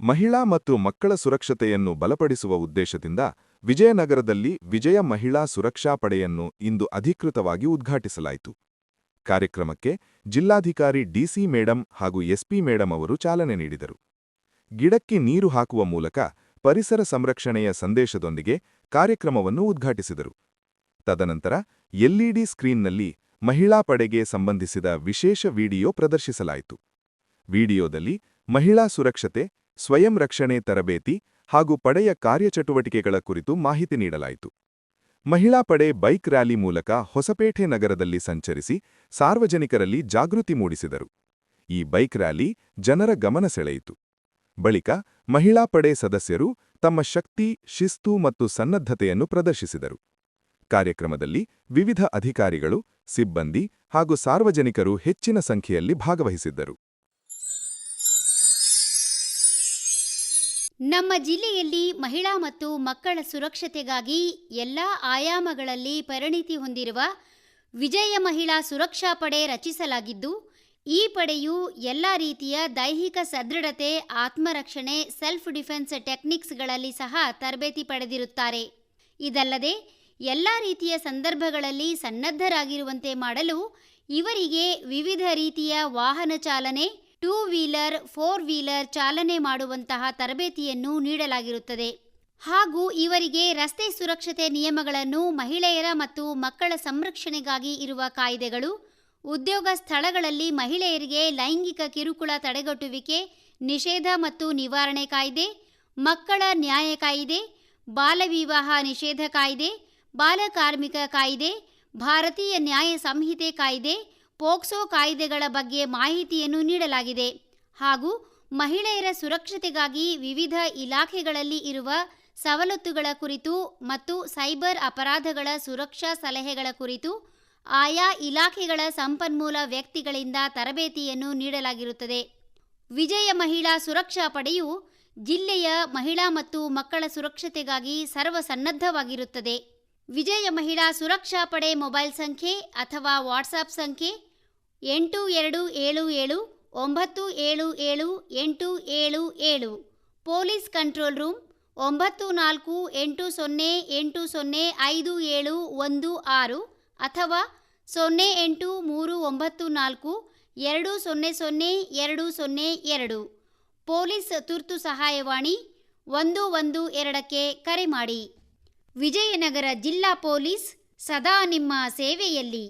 ಮಹಿಳಾ ಮತ್ತು ಮಕ್ಕಳ ಸುರಕ್ಷತೆಯನ್ನು ಬಲಪಡಿಸುವ ಉದ್ದೇಶದಿಂದ ವಿಜಯನಗರದಲ್ಲಿ ವಿಜಯ ಮಹಿಳಾ ಸುರಕ್ಷಾ ಪಡೆಯನ್ನು ಇಂದು ಅಧಿಕೃತವಾಗಿ ಉದ್ಘಾಟಿಸಲಾಯಿತು. ಕಾರ್ಯಕ್ರಮಕ್ಕೆ ಜಿಲ್ಲಾಧಿಕಾರಿ ಡಿಸಿ ಮೇಡಂ ಹಾಗೂ ಎಸ್ಪಿ ಮೇಡಂ ಅವರು ಚಾಲನೆ ನೀಡಿದರು. ಗಿಡಕ್ಕೆ ನೀರು ಹಾಕುವ ಮೂಲಕ ಪರಿಸರ ಸಂರಕ್ಷಣೆಯ ಸಂದೇಶದೊಂದಿಗೆ ಕಾರ್ಯಕ್ರಮವನ್ನು ಉದ್ಘಾಟಿಸಿದರು. ತದನಂತರ ಎಲ್ಇಡಿ ಸ್ಕ್ರೀನ್ನಲ್ಲಿ ಮಹಿಳಾ ಪಡೆಗೆ ಸಂಬಂಧಿಸಿದ ವಿಶೇಷ ವಿಡಿಯೋ ಪ್ರದರ್ಶಿಸಲಾಯಿತು. ವಿಡಿಯೋದಲ್ಲಿ ಮಹಿಳಾ ಸುರಕ್ಷತೆ, ಸ್ವಯಂ ರಕ್ಷಣೆ ತರಬೇತಿ ಹಾಗೂ ಪಡೆಯ ಕಾರ್ಯಚಟುವಟಿಕೆಗಳ ಕುರಿತು ಮಾಹಿತಿ ನೀಡಲಾಯಿತು. ಮಹಿಳಾ ಪಡೆ ಬೈಕ್ ರ್ಯಾಲಿ ಮೂಲಕ ಹೊಸಪೇಟೆ ನಗರದಲ್ಲಿ ಸಂಚರಿಸಿ ಸಾರ್ವಜನಿಕರಲ್ಲಿ ಜಾಗೃತಿ ಮೂಡಿಸಿದರು. ಈ ಬೈಕ್ ರ್ಯಾಲಿ ಜನರ ಗಮನ ಸೆಳೆಯಿತು. ಬಳಿಕ ಮಹಿಳಾ ಪಡೆ ಸದಸ್ಯರು ತಮ್ಮ ಶಕ್ತಿ, ಶಿಸ್ತು ಮತ್ತು ಸನ್ನದ್ಧತೆಯನ್ನು ಪ್ರದರ್ಶಿಸಿದರು. ಕಾರ್ಯಕ್ರಮದಲ್ಲಿ ವಿವಿಧ ಅಧಿಕಾರಿಗಳು, ಸಿಬ್ಬಂದಿ ಹಾಗೂ ಸಾರ್ವಜನಿಕರು ಹೆಚ್ಚಿನ ಸಂಖ್ಯೆಯಲ್ಲಿ ಭಾಗವಹಿಸಿದ್ದರು. ನಮ್ಮ ಜಿಲ್ಲೆಯಲ್ಲಿ ಮಹಿಳಾ ಮತ್ತು ಮಕ್ಕಳ ಸುರಕ್ಷತೆಗಾಗಿ ಎಲ್ಲ ಆಯಾಮಗಳಲ್ಲಿ ಪರಿಣಿತಿ ಹೊಂದಿರುವ ವಿಜಯ ಮಹಿಳಾ ಸುರಕ್ಷಾ ಪಡೆ ರಚಿಸಲಾಗಿದ್ದು, ಈ ಪಡೆಯು ಎಲ್ಲ ರೀತಿಯ ದೈಹಿಕ ಸದೃಢತೆ, ಆತ್ಮರಕ್ಷಣೆ, ಸೆಲ್ಫ್ ಡಿಫೆನ್ಸ್ ಟೆಕ್ನಿಕ್ಸ್ಗಳಲ್ಲಿ ಸಹ ತರಬೇತಿ ಪಡೆದಿರುತ್ತಾರೆ. ಇದಲ್ಲದೆ ಎಲ್ಲ ರೀತಿಯ ಸಂದರ್ಭಗಳಲ್ಲಿ ಸನ್ನದ್ಧರಾಗಿರುವಂತೆ ಮಾಡಲು ಇವರಿಗೆ ವಿವಿಧ ರೀತಿಯ ವಾಹನ ಚಾಲನೆ, 2 ವೀಲರ್, 4 ವೀಲರ್ ಚಾಲನೆ ಮಾಡುವಂತಹ ತರಬೇತಿಯನ್ನು ನೀಡಲಾಗಿರುತ್ತದೆ. ಹಾಗೂ ಇವರಿಗೆ ರಸ್ತೆ ಸುರಕ್ಷತೆ ನಿಯಮಗಳನ್ನು, ಮಹಿಳೆಯರ ಮತ್ತು ಮಕ್ಕಳ ಸಂರಕ್ಷಣೆಗಾಗಿ ಇರುವ ಕಾಯ್ದೆಗಳು, ಉದ್ಯೋಗ ಸ್ಥಳಗಳಲ್ಲಿ ಮಹಿಳೆಯರಿಗೆ ಲೈಂಗಿಕ ಕಿರುಕುಳ ತಡೆಗಟ್ಟುವಿಕೆ, ನಿಷೇಧ ಮತ್ತು ನಿವಾರಣೆ ಕಾಯ್ದೆ, ಮಕ್ಕಳ ನ್ಯಾಯ ಕಾಯ್ದೆ, ಬಾಲವಿವಾಹ ನಿಷೇಧ ಕಾಯ್ದೆ, ಬಾಲಕಾರ್ಮಿಕ ಕಾಯ್ದೆ, ಭಾರತೀಯ ನ್ಯಾಯ ಸಂಹಿತೆ ಕಾಯ್ದೆ, ಪೋಕ್ಸೋ ಕಾಯ್ದೆಗಳ ಬಗ್ಗೆ ಮಾಹಿತಿಯನ್ನು ನೀಡಲಾಗಿದೆ. ಹಾಗೂ ಮಹಿಳೆಯರ ಸುರಕ್ಷತೆಗಾಗಿ ವಿವಿಧ ಇಲಾಖೆಗಳಲ್ಲಿ ಇರುವ ಸವಲತ್ತುಗಳ ಕುರಿತು ಮತ್ತು ಸೈಬರ್ ಅಪರಾಧಗಳ ಸುರಕ್ಷಾ ಸಲಹೆಗಳ ಕುರಿತು ಆಯಾ ಇಲಾಖೆಗಳ ಸಂಪನ್ಮೂಲ ವ್ಯಕ್ತಿಗಳಿಂದ ತರಬೇತಿಯನ್ನು ನೀಡಲಾಗಿರುತ್ತದೆ. ವಿಜಯ ಮಹಿಳಾ ಸುರಕ್ಷಾ ಪಡೆಯು ಜಿಲ್ಲೆಯ ಮಹಿಳಾ ಮತ್ತು ಮಕ್ಕಳ ಸುರಕ್ಷತೆಗಾಗಿ ಸರ್ವಸನ್ನದ್ಧವಾಗಿರುತ್ತದೆ. ವಿಜಯ ಮಹಿಳಾ ಸುರಕ್ಷಾ ಪಡೆ ಮೊಬೈಲ್ ಸಂಖ್ಯೆ ಅಥವಾ ವಾಟ್ಸಾಪ್ ಸಂಖ್ಯೆ 8277977877. ಪೊಲೀಸ್ ಕಂಟ್ರೋಲ್ ರೂಮ್ 9480805716 ಅಥವಾ 083942000202. ಪೊಲೀಸ್ ತುರ್ತು ಸಹಾಯವಾಣಿ 112ಕ್ಕೆ ಕರೆ ಮಾಡಿ. ವಿಜಯನಗರ ಜಿಲ್ಲಾ ಪೊಲೀಸ್ ಸದಾ ನಿಮ್ಮ ಸೇವೆಯಲ್ಲಿ.